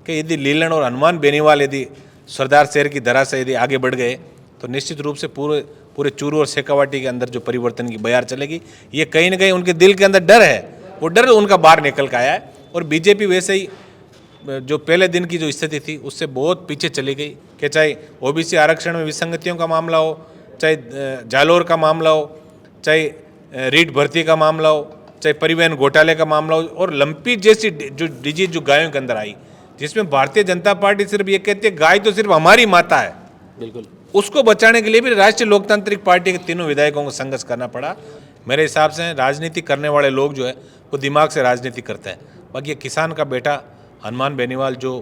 कि यदि लीलन और हनुमान बेनीवाल यदि सरदार शहर की धरा से यदि आगे बढ़ गए तो निश्चित रूप से पूरे पूरे चूरू और शेखावाटी के अंदर जो परिवर्तन की बयार चलेगी। ये कहीं ना कहीं उनके दिल के अंदर डर है, वो डर उनका बाहर निकल के आया है। और बीजेपी वैसे ही जो पहले दिन की जो स्थिति थी उससे बहुत पीछे चली गई, कि चाहे ओबीसी आरक्षण में विसंगतियों का मामला हो, चाहे जालोर का मामला हो, चाहे रीट भर्ती का मामला हो, चाहे परिवहन घोटाले का मामला हो, और लंपी जैसी जो डिजीज जो गायों के अंदर आई, जिसमें भारतीय जनता पार्टी सिर्फ ये कहती है गाय तो सिर्फ हमारी माता है, बिल्कुल उसको बचाने के लिए भी राष्ट्रीय लोकतांत्रिक पार्टी के तीनों विधायकों को संघर्ष करना पड़ा। मेरे हिसाब से राजनीति करने वाले लोग जो है वो दिमाग से राजनीति करते हैं। बाकी ये किसान का बेटा हनुमान बेनीवाल जो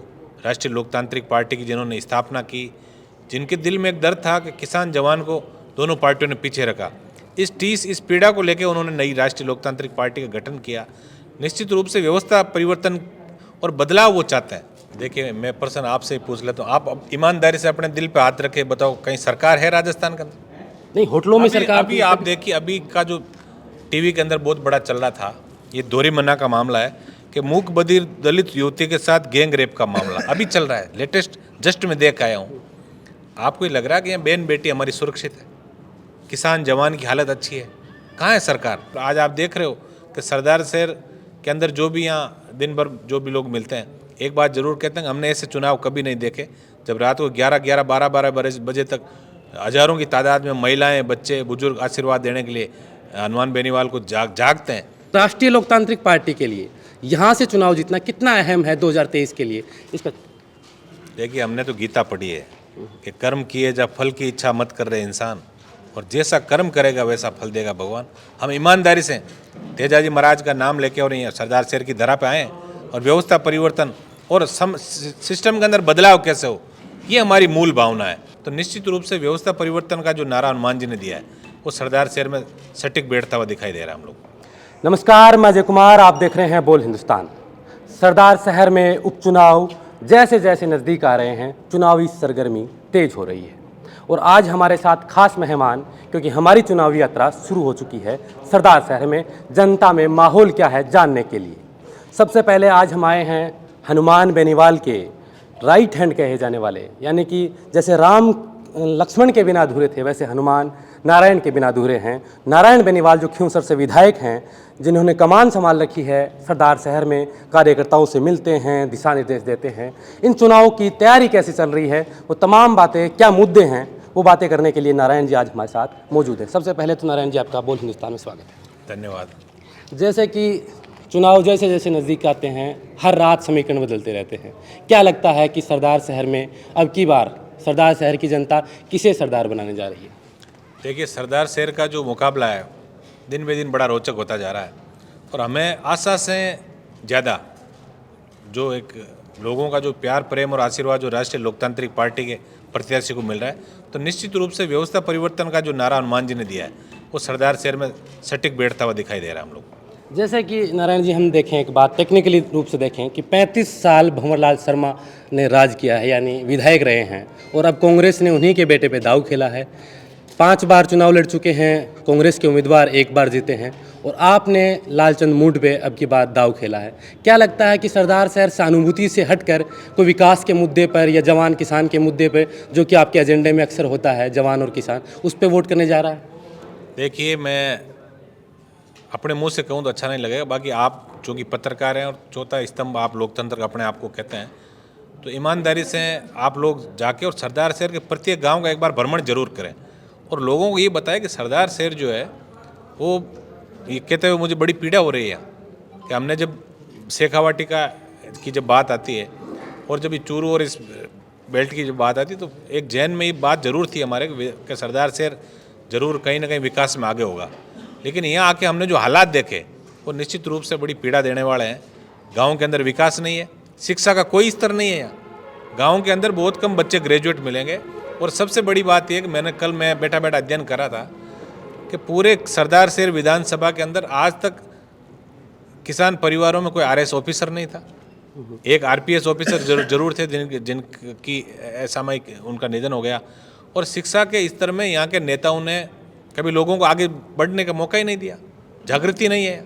राष्ट्रीय लोकतांत्रिक पार्टी की जिन्होंने स्थापना की, जिनके दिल में एक डर था कि किसान जवान को दोनों पार्टियों ने पीछे रखा, इस पीड़ा को लेकर उन्होंने नई राष्ट्रीय लोकतांत्रिक पार्टी का गठन किया। निश्चित रूप से व्यवस्था परिवर्तन और बदलाव वो चाहते हैं। देखिए, मैं पर्सन आपसे ही पूछ लेता हूँ, आप अब ईमानदारी से अपने दिल पे हाथ रखे बताओ, कहीं सरकार है राजस्थान के अंदर? नहीं, होटलों में सरकार अभी आप देखिए, अभी का जो टीवी के अंदर बहुत बड़ा चल रहा था, ये दोरी मन्ना का मामला है कि मूक बधिर दलित युवती के साथ गैंग रेप का मामला अभी चल रहा है, लेटेस्ट जस्ट में देख आया हूँ। आपको ये लग रहा है कि यहाँ बहन बेटी हमारी सुरक्षित है, किसान जवान की हालत अच्छी है? कहाँ है सरकार? आज आप देख रहे हो कि सरदार शहर के अंदर जो भी यहाँ दिन भर जो भी लोग मिलते हैं, एक बात जरूर कहते हैं, हमने ऐसे चुनाव कभी नहीं देखे जब रात को 11-11, 12-12 बजे तक हजारों की तादाद में महिलाएं, बच्चे, बुजुर्ग आशीर्वाद देने के लिए हनुमान बेनीवाल को जागते हैं। राष्ट्रीय लोकतांत्रिक पार्टी के लिए यहाँ से चुनाव जीतना कितना अहम है 2023 के लिए? इसका देखिए, हमने तो गीता पढ़ी है कि कर्म किए जा फल की इच्छा मत कर रहे इंसान, और जैसा कर्म करेगा वैसा फल देगा भगवान। हम ईमानदारी से तेजाजी महाराज का नाम लेके और यहाँ सरदार शहर की धरा पे आए और व्यवस्था परिवर्तन और सिस्टम के अंदर बदलाव कैसे हो, ये हमारी मूल भावना है। तो निश्चित रूप से व्यवस्था परिवर्तन का जो नारा हनुमान जी ने दिया है वो सरदार शहर में सटीक बैठता हुआ दिखाई दे रहा है हम लोग। नमस्कार, मैं अजय कुमार, आप देख रहे हैं बोल हिंदुस्तान। सरदार शहर में उपचुनाव जैसे जैसे नज़दीक आ रहे हैं, चुनावी सरगर्मी तेज हो रही है और आज हमारे साथ खास मेहमान, क्योंकि हमारी चुनावी यात्रा शुरू हो चुकी है सरदार शहर में जनता में माहौल क्या है जानने के लिए। सबसे पहले आज हम आए हैं हनुमान बेनीवाल के राइट हैंड कहे जाने वाले, यानी कि जैसे राम लक्ष्मण के बिना अधूरे थे वैसे हनुमान नारायण के बिना अधूरे हैं। नारायण बेनीवाल जो खिंवसर से विधायक हैं, जिन्होंने कमान संभाल रखी है सरदार शहर में, कार्यकर्ताओं से मिलते हैं, दिशा निर्देश देते हैं। इन चुनावों की तैयारी कैसे चल रही है, वो तमाम बातें, क्या मुद्दे हैं, वो बातें करने के लिए नारायण जी आज हमारे साथ मौजूद हैं। सबसे पहले तो नारायण जी, आपका बोल हिंदुस्तान में स्वागत है। धन्यवाद। जैसे कि चुनाव जैसे जैसे नज़दीक आते हैं, हर रात समीकरण बदलते रहते हैं। क्या लगता है कि सरदार शहर में अब की बार सरदार शहर की जनता किसे सरदार बनाने जा रही है? देखिए, सरदार शहर का जो मुकाबला है दिन ब दिन बड़ा रोचक होता जा रहा है और हमें आशा से ज़्यादा जो एक लोगों का जो प्यार, प्रेम और आशीर्वाद जो राष्ट्रीय लोकतांत्रिक पार्टी के प्रत्याशी को मिल रहा है, तो निश्चित रूप से व्यवस्था परिवर्तन का जो नारा हनुमान जी ने दिया है वो सरदार शहर में सटीक बैठता हुआ दिखाई दे रहा है हम लोग। जैसे कि नारायण जी, हम देखें एक बात टेक्निकली रूप से देखें कि 35 साल भंवरलाल शर्मा ने राज किया है, यानी विधायक रहे हैं, और अब कांग्रेस ने उन्हीं के बेटे पे दाव खेला है। 5 बार चुनाव लड़ चुके हैं कांग्रेस के उम्मीदवार, 1 बार जीते हैं, और आपने लालचंद मूड पे अब की बार दाव खेला है। क्या लगता है कि सरदार शहर सहानुभूति से हटकर कोई विकास के मुद्दे पर या जवान किसान के मुद्दे पर, जो कि आपके एजेंडे में अक्सर होता है जवान और किसान, उस पर वोट करने जा रहा है? देखिए, मैं अपने मुंह से कहूँ तो अच्छा नहीं लगेगा, बाकी आप चूँकि पत्रकार हैं और चौथा स्तंभ आप लोकतंत्र अपने आप को कहते हैं, तो ईमानदारी से आप लोग जाके और सरदार शहर के प्रत्येक गांव का एक बार भ्रमण जरूर करें और लोगों को ये बताएं कि सरदार शहर जो है वो, ये कहते हुए मुझे बड़ी पीड़ा हो रही है कि हमने जब शेखावाटी की जब बात आती है और जब ये चूरू और इस बेल्ट की जब बात आती है, तो एक जैन में ये बात ज़रूर थी हमारे कि सरदार शहर ज़रूर कहीं ना कहीं विकास में आगे होगा। लेकिन यहाँ आके हमने जो हालात देखे वो निश्चित रूप से बड़ी पीड़ा देने वाले हैं। गाँव के अंदर विकास नहीं है, शिक्षा का कोई स्तर नहीं है। यहाँ गाँव के अंदर बहुत कम बच्चे ग्रेजुएट मिलेंगे, और सबसे बड़ी बात यह कि मैं बैठा अध्ययन कर रहा था कि पूरे सरदार शहर विधानसभा के अंदर आज तक किसान परिवारों में कोई आरएस ऑफिसर नहीं था। एक आरपीएस ऑफिसर जरूर थे जिनकी असामयिक उनका निधन हो गया, और शिक्षा के स्तर में यहाँ के नेताओं ने कभी लोगों को आगे बढ़ने का मौका ही नहीं दिया, जागृति नहीं है।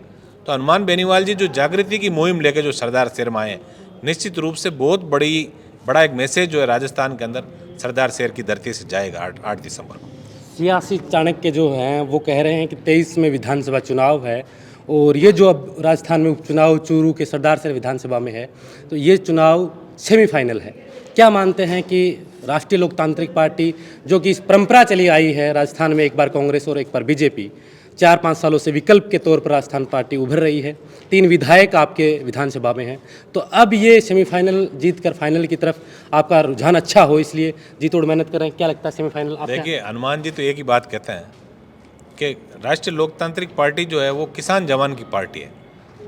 तो हनुमान बेनीवाल जी जो जागृति की मुहिम लेके जो सरदार शहर में आए, निश्चित रूप से बहुत बड़ा एक मैसेज जो है राजस्थान के अंदर सरदार शहर की धरती से जाएगा 8 दिसंबर को। सियासी चाणक्य जो हैं वो कह रहे हैं कि 23 में विधानसभा चुनाव है और ये जो अब राजस्थान में उपचुनाव चूरू के सरदार शहर विधानसभा में है, तो ये चुनाव सेमीफाइनल है। क्या मानते हैं कि राष्ट्रीय लोकतांत्रिक पार्टी, जो कि इस परंपरा चली आई है राजस्थान में, एक बार कांग्रेस और एक बार बीजेपी, 4-5 सालों से विकल्प के तौर पर राजस्थान पार्टी उभर रही है, 3 विधायक आपके विधानसभा में हैं, तो अब ये सेमीफाइनल जीत कर फाइनल की तरफ आपका रुझान अच्छा हो, इसलिए जी तोड़ मेहनत कर रहे हैं। क्या लगता है सेमीफाइनल आप? देखिए, हनुमान जी तो एक ही बात कहते हैं कि राष्ट्रीय लोकतांत्रिक पार्टी जो है वो किसान जवान की पार्टी है,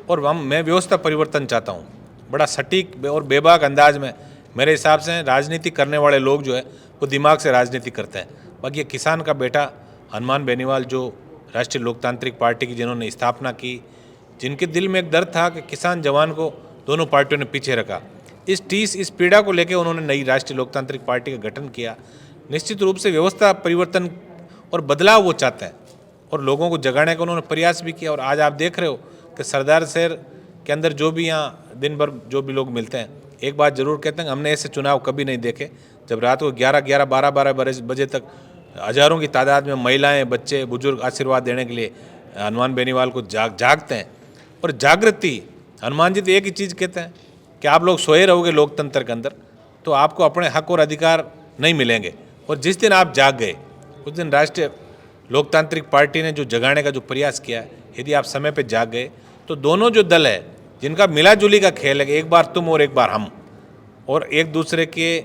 और मैं व्यवस्था परिवर्तन चाहता हूँ। बड़ा सटीक और बेबाक अंदाज में मेरे हिसाब से राजनीति करने वाले लोग जो है वो दिमाग से राजनीति करते हैं। बाकी ये किसान का बेटा हनुमान बेनीवाल, जो राष्ट्रीय लोकतांत्रिक पार्टी की जिन्होंने स्थापना की, जिनके दिल में एक डर था कि किसान जवान को दोनों पार्टियों ने पीछे रखा, इस पीड़ा को लेकर उन्होंने नई राष्ट्रीय लोकतांत्रिक पार्टी का गठन किया। निश्चित रूप से व्यवस्था परिवर्तन और बदलाव वो चाहते हैं, और लोगों को जगाने का उन्होंने प्रयास भी किया। और आज आप देख रहे हो कि सरदार शहर के अंदर जो भी यहाँ दिन भर जो भी लोग मिलते हैं, एक बात जरूर कहते हैं, हमने ऐसे चुनाव कभी नहीं देखे जब रात को 11-11, 12-12 बजे तक हजारों की तादाद में महिलाएं, बच्चे, बुजुर्ग आशीर्वाद देने के लिए हनुमान बेनीवाल को जागते हैं। और जागृति, हनुमान जी तो एक ही चीज़ कहते हैं कि आप लोग सोए रहोगे लोकतंत्र के अंदर तो आपको अपने हक और अधिकार नहीं मिलेंगे। और जिस दिन आप जाग गए उस दिन राष्ट्रीय लोकतांत्रिक पार्टी ने जो जगाने का जो प्रयास किया है, यदि आप समय पर जाग गए तो दोनों जो दल है जिनका मिलाजुली का खेल है, एक बार तुम और एक बार हम, और एक दूसरे के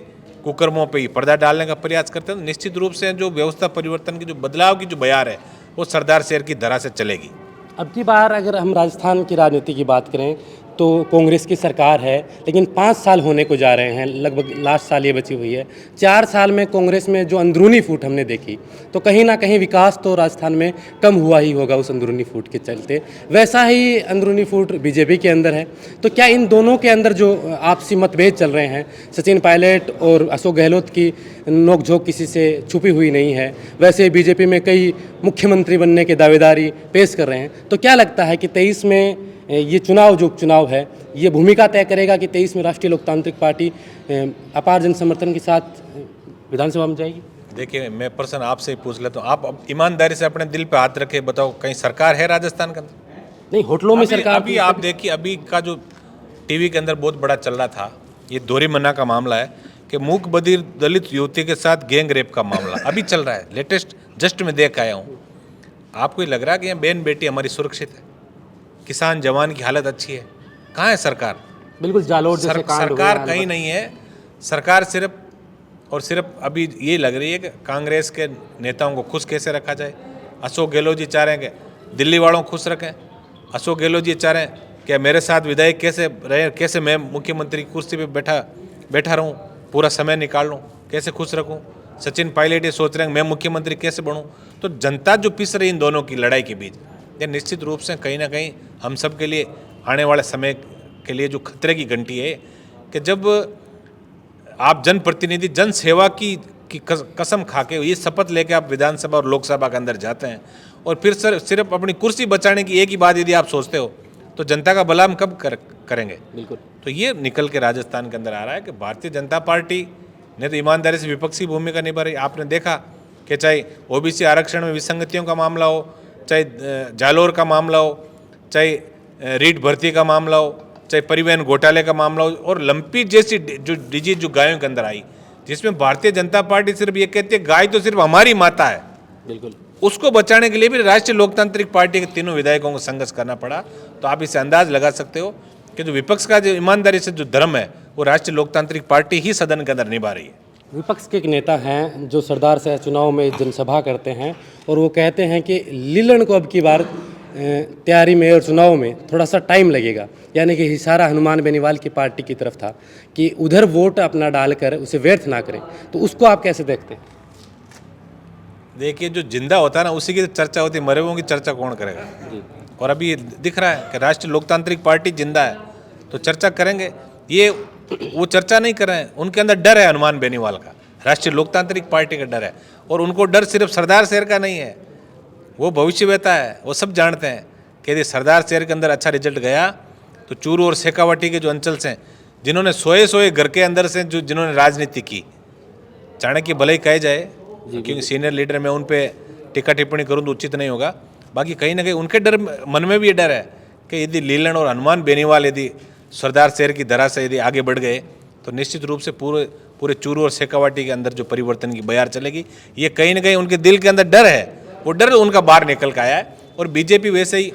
कुकर्मों पे ही पर्दा डालने का प्रयास करते हैं, तो निश्चित रूप से जो व्यवस्था परिवर्तन की जो बदलाव की जो बयार है वो सरदार शहर की धरा से चलेगी। अब की बार अगर हम राजस्थान की राजनीति की बात करें तो कांग्रेस की सरकार है, लेकिन 5 साल होने को जा रहे हैं, लगभग लास्ट साल ये बची हुई है। 4 साल में कांग्रेस में जो अंदरूनी फूट हमने देखी, तो कहीं ना कहीं विकास तो राजस्थान में कम हुआ ही होगा उस अंदरूनी फूट के चलते। वैसा ही अंदरूनी फूट बीजेपी के अंदर है। तो क्या इन दोनों के अंदर जो आपसी मतभेद चल रहे हैं, सचिन पायलट और अशोक गहलोत की नोकझोंक किसी से छुपी हुई नहीं है, वैसे बीजेपी में कई मुख्यमंत्री बनने के दावेदारी पेश कर रहे हैं, तो क्या लगता है कि 23 में ये चुनाव जो उपचुनाव है ये भूमिका तय करेगा कि 23 में राष्ट्रीय लोकतांत्रिक पार्टी अपार जन समर्थन के साथ विधानसभा में जाएगी? देखिए, मैं प्रश्न आपसे ही पूछ लेता हूँ, आप अब ईमानदारी से अपने दिल पे हाथ रखे बताओ, कहीं सरकार है राजस्थान के अंदर? नहीं, होटलों में सरकार। अभी आप देखिए, अभी का जो टीवी के अंदर बहुत बड़ा चल रहा था, ये दोहरी मन्ना का मामला है कि मूक बधिर दलित युवती के साथ गैंग रेप का मामला अभी चल रहा है, लेटेस्ट जस्ट में देख आया हूँ। आपको ये लग रहा है कि यहाँ बहन बेटी हमारी सुरक्षित है, किसान जवान की हालत अच्छी है? कहाँ है सरकार? बिल्कुल जालोर जैसे कांड हुए सरकार हैं। कहीं नहीं है। सरकार सिर्फ और सिर्फ अभी ये लग रही है कि कांग्रेस के नेताओं को खुश कैसे रखा जाए। अशोक गहलोत जी चाह रहे हैं कि दिल्ली वालों को खुश रखें। अशोक गहलोत जी चाह रहे हैं कि मेरे साथ विधायक कैसे रहे, कैसे मैं मुख्यमंत्री की कुर्सी पे बैठा रहूं, पूरा समय निकाल लूं, कैसे खुश रखूं। सचिन पायलट ये सोच रहे हैं मैं मुख्यमंत्री कैसे बनूं। तो जनता जो पिस रही इन दोनों की लड़ाई के बीच, ये निश्चित रूप से कहीं ना कहीं हम सब के लिए आने वाले समय के लिए जो खतरे की घंटी है कि जब आप जनप्रतिनिधि जन सेवा की कसम खा के ये शपथ लेके आप विधानसभा और लोकसभा के अंदर जाते हैं और फिर सिर्फ अपनी कुर्सी बचाने की एक ही बात यदि आप सोचते हो तो जनता का भला हम कब करेंगे? बिल्कुल। तो ये निकल के राजस्थान के अंदर आ रहा है कि भारतीय जनता पार्टी ने तो ईमानदारी से विपक्षी भूमिका निभा रही। आपने देखा कि चाहे ओबीसी आरक्षण में विसंगतियों का मामला हो, चाहे जालोर का मामला हो, चाहे रीट भर्ती का मामला हो, चाहे परिवहन घोटाले का मामला हो, और लंपी जैसी जो डिजीज जो गायों के अंदर आई, जिसमें भारतीय जनता पार्टी सिर्फ ये कहती है गाय तो सिर्फ हमारी माता है, बिल्कुल, उसको बचाने के लिए भी राष्ट्रीय लोकतांत्रिक पार्टी के तीनों विधायकों को संघर्ष करना पड़ा। तो आप इससे अंदाज लगा सकते हो कि जो विपक्ष का जो ईमानदारी से जो धर्म है वो राष्ट्रीय लोकतांत्रिक पार्टी ही सदन के अंदर निभा रही है। विपक्ष के एक नेता हैं जो सरदार शहर चुनाव में जनसभा करते हैं और वो कहते हैं कि लीलन को अब की बार तैयारी में और चुनाव में थोड़ा सा टाइम लगेगा, यानी कि इशारा हनुमान बेनीवाल की पार्टी की तरफ था कि उधर वोट अपना डालकर उसे व्यर्थ ना करें। तो उसको आप कैसे देखते हैं? देखिए, जो जिंदा होता है ना उसी की चर्चा होती है, मरे हुओं की चर्चा कौन करेगा? और अभी दिख रहा है कि राष्ट्रीय लोकतांत्रिक पार्टी जिंदा है तो चर्चा करेंगे। ये वो चर्चा नहीं कर रहे हैं, उनके अंदर डर है हनुमान बेनीवाल का, राष्ट्रीय लोकतांत्रिक पार्टी का डर है। और उनको डर सिर्फ सरदार शहर का नहीं है, वो भविष्यवेता है। वो सब जानते हैं कि यदि सरदार शहर के अंदर अच्छा रिजल्ट गया तो चूरू और शेखावाटी के जो अंचल से जिन्होंने सोए सोए घर के अंदर से जो जिन्होंने राजनीति की, चाणक्य भले ही कहे जाए क्योंकि सीनियर लीडर मैं उन पे टीका टिप्पणी करूं तो उचित नहीं होगा, बाकी कहीं ना कहीं उनके डर मन में भी ये डर है कि यदि लीलन और हनुमान बेनीवाल यदि सरदार शहर की धरा से यदि आगे बढ़ गए तो निश्चित रूप से पूरे चूरू और शेखावाटी के अंदर जो परिवर्तन की बयार चलेगी, ये कहीं ना कहीं उनके दिल के अंदर डर है, वो डर उनका बाहर निकल के आया है। और बीजेपी वैसे ही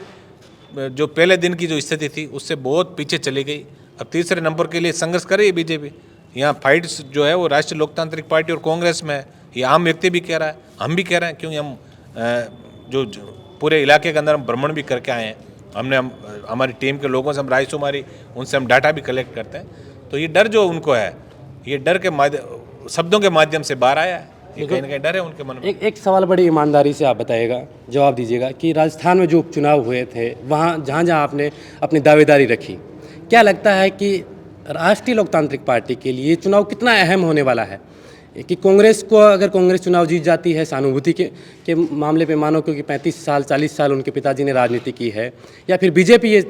जो पहले दिन की जो स्थिति थी उससे बहुत पीछे चली गई, अब तीसरे नंबर के लिए संघर्ष कर रही है बीजेपी। यहाँ फाइट्स जो है वो राष्ट्रीय लोकतांत्रिक पार्टी और कांग्रेस में है, ये आम व्यक्ति भी कह रहा है, हम भी कह रहे हैं, क्योंकि हम जो पूरे इलाके के अंदर हम भ्रमण भी करके आए हैं, हमारी टीम के लोगों से हम राय शुमारी उनसे हम डाटा भी कलेक्ट करते हैं। तो ये डर जो उनको है, ये डर के शब्दों के माध्यम से बाहर आया है, ये कहीं ना कहीं डर है उनके मन में। एक सवाल बड़ी ईमानदारी से आप बताइएगा, जवाब दीजिएगा कि राजस्थान में जो उपचुनाव हुए थे वहाँ जहाँ जहाँ आपने अपनी दावेदारी रखी, क्या लगता है कि राष्ट्रीय लोकतांत्रिक पार्टी के लिए चुनाव कितना अहम होने वाला है? कि कांग्रेस को, अगर कांग्रेस चुनाव जीत जाती है सहानुभूति के मामले पे मानो, क्योंकि 35 साल 40 साल उनके पिताजी ने राजनीति की है, या फिर बीजेपी ये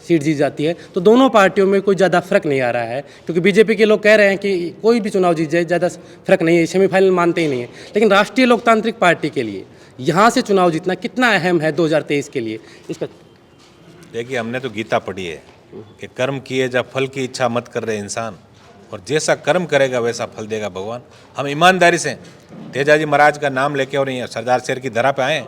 सीट जीत जाती है, तो दोनों पार्टियों में कोई ज़्यादा फर्क नहीं आ रहा है, क्योंकि बीजेपी के लोग कह रहे हैं कि कोई भी चुनाव जीत जाए ज़्यादा फर्क नहीं है, सेमीफाइनल मानते ही नहीं है। लेकिन राष्ट्रीय लोकतांत्रिक पार्टी के लिए यहाँ से चुनाव जीतना कितना अहम है 2023 के लिए, इसका? देखिए, हमने तो गीता पढ़ी है कि कर्म किए जा फल की इच्छा मत कर रहे इंसान, और जैसा कर्म करेगा वैसा फल देगा भगवान। हम ईमानदारी से तेजाजी महाराज का नाम लेके और यहाँ सरदार शहर की धरा पे आए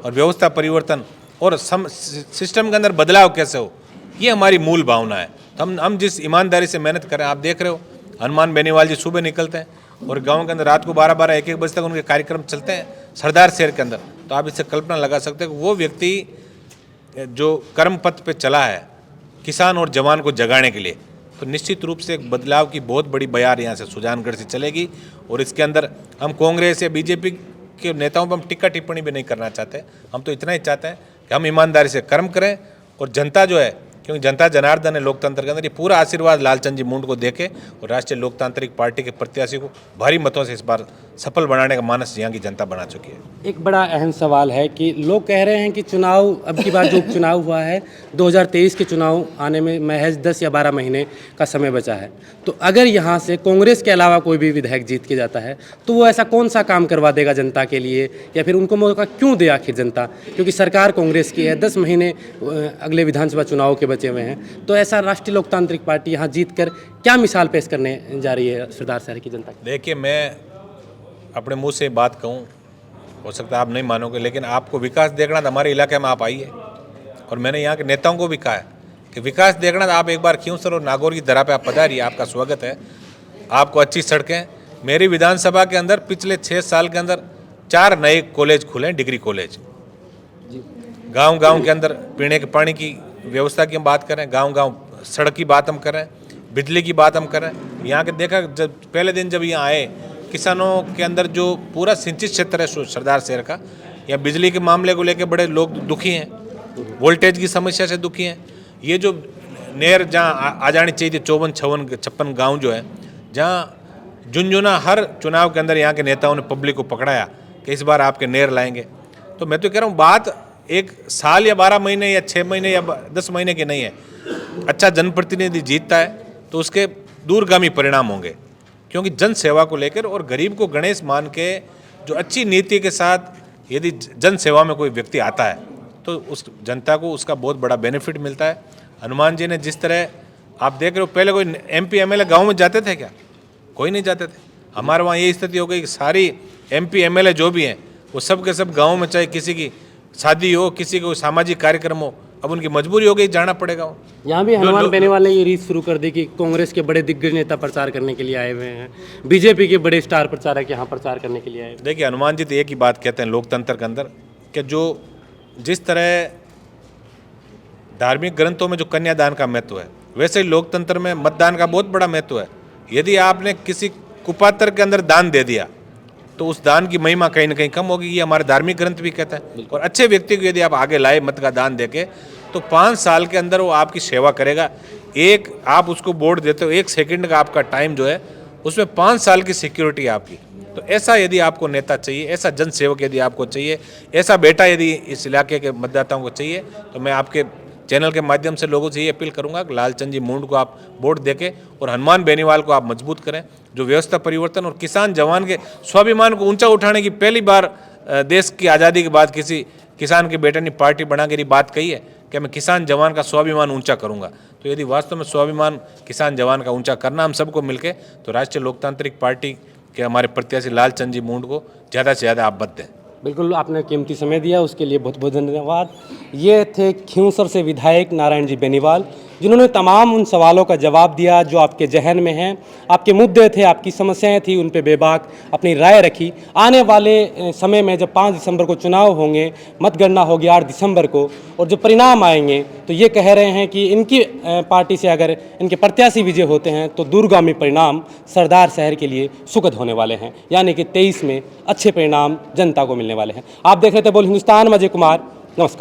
और व्यवस्था परिवर्तन और सिस्टम के अंदर बदलाव कैसे हो, ये हमारी मूल भावना है। तो हम जिस ईमानदारी से मेहनत करें, आप देख रहे हो हनुमान बेनीवाल जी सुबह निकलते हैं और गाँव के अंदर रात को 12-12 1-1 बजे तक उनके कार्यक्रम चलते हैं सरदार शहर के अंदर। तो आप इससे कल्पना लगा सकते हैं कि वो व्यक्ति जो कर्म पथ पे चला है किसान और जवान को जगाने के लिए, तो निश्चित रूप से एक बदलाव की बहुत बड़ी बयार यहाँ से सुजानगढ़ से चलेगी। और इसके अंदर हम कांग्रेस या बीजेपी के नेताओं पर हम टिक्का टिप्पणी भी नहीं करना चाहते, हम तो इतना ही चाहते हैं कि हम ईमानदारी से कर्म करें और जनता जो है, क्योंकि जनता जनार्दन है लोकतंत्र के अंदर, ये पूरा आशीर्वाद लालचंद जी मुंड को देके और राष्ट्रीय लोकतांत्रिक पार्टी के प्रत्याशी को भारी मतों से इस बार सफल बनाने का मानस यहाँ की जनता बना चुकी है। एक बड़ा अहम सवाल है कि लोग कह रहे हैं कि चुनाव, अब की बार जो उपचुनाव हुआ है 2023 के चुनाव आने में महज 10 या 12 महीने का समय बचा है, तो अगर यहाँ से कांग्रेस के अलावा कोई भी विधायक जीत के जाता है तो वो ऐसा कौन सा काम करवा देगा जनता के लिए, या फिर उनको मौका क्यों दे आखिर जनता? क्योंकि सरकार कांग्रेस की है, 10 महीने अगले विधानसभा चुनाव के बचे हुए हैं, तो ऐसा राष्ट्रीय लोकतांत्रिक पार्टी यहाँ जीत कर क्या मिसाल पेश करने जा रही है सरदार शहर की जनता की? देखिए, मैं अपने मुंह से बात कहूँ, हो सकता है आप नहीं मानोगे, लेकिन आपको विकास देखना तो हमारे इलाके में आप आइए। और मैंने यहाँ के नेताओं को भी कहा है कि विकास देखना तो आप एक बार खींवसर और नागौर की धरा पे आप पधारिए, आपका स्वागत है। आपको अच्छी सड़कें, मेरी विधानसभा के अंदर पिछले 6 साल के अंदर 4 नए कॉलेज खुले, डिग्री कॉलेज। गाँव के अंदर पीने के पानी की व्यवस्था की हम बात करें, गाँव सड़क की बात हम करें, बिजली की बात हम करें। यहाँ के देखा, जब पहले दिन जब यहाँ आए, किसानों के अंदर जो पूरा सिंचित क्षेत्र है सरदार शहर का, या बिजली के मामले को लेकर बड़े लोग दुखी हैं, वोल्टेज की समस्या से दुखी हैं। ये जो नहर जहाँ आ जानी चाहिए थी, 54-56 गांव जो है, जहाँ झुंझुना हर चुनाव के अंदर यहाँ के नेताओं ने पब्लिक को पकड़ाया कि इस बार आपके नहर लाएंगे। तो मैं तो कह रहा हूँ, बात 1 साल या 12 महीने या 6 महीने या 10 महीने की नहीं है। अच्छा जनप्रतिनिधि जीतता है तो उसके दूरगामी परिणाम होंगे, क्योंकि जन सेवा को लेकर और गरीब को गणेश मान के जो अच्छी नीति के साथ यदि जन सेवा में कोई व्यक्ति आता है तो उस जनता को उसका बहुत बड़ा बेनिफिट मिलता है। हनुमान जी ने जिस तरह, आप देख रहे हो, पहले कोई MP MLA गाँव में जाते थे क्या? कोई नहीं जाते थे। हमारे वहाँ ये स्थिति हो गई कि सारी MP MLA जो भी हैं वो सब के सब गाँव में, चाहे किसी की शादी हो, किसी को सामाजिक कार्यक्रम हो, अब उनकी मजबूरी हो गई, जाना पड़ेगा। यहाँ भी हनुमान बेनीवाल ने ये रीत शुरू कर दी कि कांग्रेस के बड़े दिग्गज नेता प्रचार करने के लिए आए हुए हैं, बीजेपी के बड़े स्टार प्रचारक यहाँ प्रचार करने के लिए आए। देखिए, हनुमान जी तो एक ही बात कहते हैं लोकतंत्र के अंदर कि जिस तरह धार्मिक ग्रंथों में जो कन्यादान का महत्व है, वैसे ही लोकतंत्र में मतदान का बहुत बड़ा महत्व है। यदि आपने किसी कुपात्र के अंदर दान दे दिया तो उस दान की महिमा कहीं ना कहीं कम होगी, ये हमारे धार्मिक ग्रंथ भी कहता है। और अच्छे व्यक्ति को यदि आप आगे लाए मत का दान देके, तो 5 साल के अंदर वो आपकी सेवा करेगा। एक आप उसको वोट देते हो, 1 सेकंड का आपका टाइम जो है, उसमें 5 साल की सिक्योरिटी है आपकी। तो ऐसा यदि आपको नेता चाहिए, ऐसा जनसेवक यदि आपको चाहिए, ऐसा बेटा यदि इस इलाके के मतदाताओं को चाहिए, तो मैं आपके चैनल के माध्यम से लोगों से ये अपील करूंगा कि लालचंद जी मुंड को आप वोट देके और हनुमान बेनीवाल को आप मजबूत करें, जो व्यवस्था परिवर्तन और किसान जवान के स्वाभिमान को ऊंचा उठाने की पहली बार देश की आज़ादी के बाद किसी किसान के बेटे ने पार्टी बना के बात कही है कि मैं किसान जवान का स्वाभिमान ऊंचा करूंगा। तो यदि वास्तव में स्वाभिमान किसान जवान का ऊंचा करना हम सबको मिलके, तो राष्ट्रीय लोकतांत्रिक पार्टी के हमारे प्रत्याशी लालचंद जी मुंड को ज़्यादा से ज़्यादा आप मत दें। बिल्कुल, आपने कीमती समय दिया, उसके लिए बहुत बहुत धन्यवाद। ये थे खिंवसर से विधायक नारायण जी बेनीवाल, जिन्होंने तमाम उन सवालों का जवाब दिया जो आपके जहन में हैं, आपके मुद्दे थे, आपकी समस्याएं थी, उन पे बेबाक अपनी राय रखी। आने वाले समय में जब 5 दिसंबर को चुनाव होंगे, मतगणना होगी 8 दिसंबर को, और जो परिणाम आएंगे तो ये कह रहे हैं कि इनकी पार्टी से अगर इनके प्रत्याशी विजय होते हैं तो दूरगामी परिणाम सरदार शहर के लिए सुखद होने वाले हैं, यानी कि 23 में अच्छे परिणाम जनता को मिलने वाले हैं। आप देख रहे थे बोल हिंदुस्तान, मैं अजय कुमार, नमस्कार।